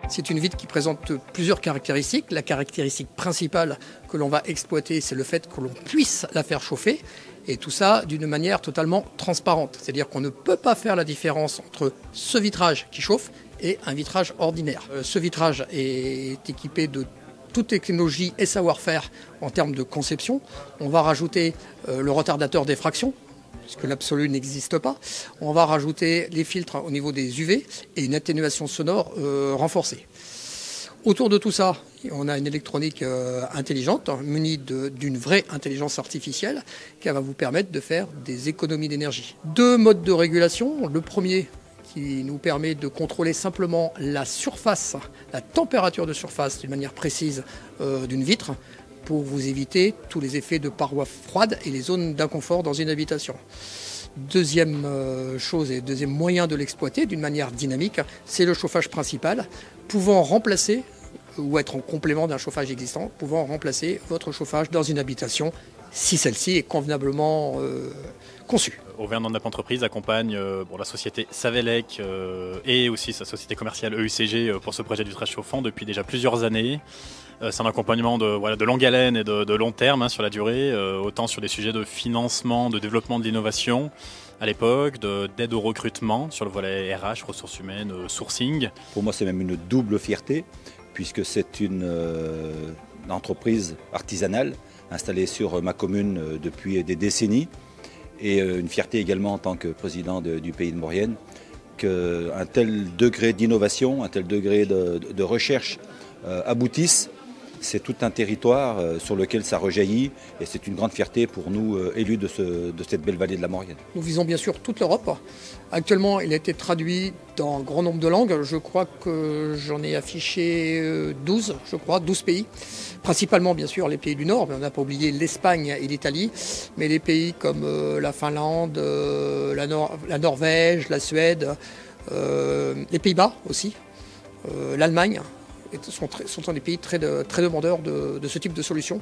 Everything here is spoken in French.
C'est une vitre qui présente plusieurs caractéristiques. La caractéristique principale que l'on va exploiter, c'est le fait que l'on puisse la faire chauffer. Et tout ça d'une manière totalement transparente. C'est-à-dire qu'on ne peut pas faire la différence entre ce vitrage qui chauffe et un vitrage ordinaire. Ce vitrage est équipé de toute technologie et savoir-faire en termes de conception. On va rajouter le retardateur d'effraction, puisque l'absolu n'existe pas. On va rajouter les filtres au niveau des UV et une atténuation sonore renforcée. Autour de tout ça, on a une électronique intelligente, munie d'une vraie intelligence artificielle, qui va vous permettre de faire des économies d'énergie. Deux modes de régulation. Le premier qui nous permet de contrôler simplement la surface, la température de surface d'une manière précise d'une vitre, pour vous éviter tous les effets de parois froides et les zones d'inconfort dans une habitation. Deuxième chose et deuxième moyen de l'exploiter d'une manière dynamique, c'est le chauffage principal, pouvant remplacer ou être en complément d'un chauffage existant, pouvant remplacer votre chauffage dans une habitation si celle-ci est convenablement conçue. Auvergne Handap Entreprise accompagne la société Savelec et aussi sa société commerciale EUCG pour ce projet de vitrage chauffant depuis déjà plusieurs années. C'est un accompagnement de longue haleine et de long terme sur la durée, autant sur des sujets de financement, de développement de l'innovation à l'époque, d'aide au recrutement sur le volet RH, ressources humaines, sourcing. Pour moi, c'est même une double fierté, puisque c'est une entreprise artisanale installée sur ma commune depuis des décennies, et une fierté également en tant que président du pays de Maurienne, qu'un tel degré d'innovation, un tel degré de recherche aboutisse. C'est tout un territoire sur lequel ça rejaillit, et c'est une grande fierté pour nous, élus de cette belle vallée de la Maurienne. Nous visons bien sûr toute l'Europe. Actuellement, il a été traduit dans un grand nombre de langues. Je crois que j'en ai affiché 12 pays. Principalement, bien sûr, les pays du Nord, mais on n'a pas oublié l'Espagne et l'Italie. Mais les pays comme la Finlande, la Norvège, la Suède, les Pays-Bas aussi, l'Allemagne, sont des pays très demandeurs de ce type de solution.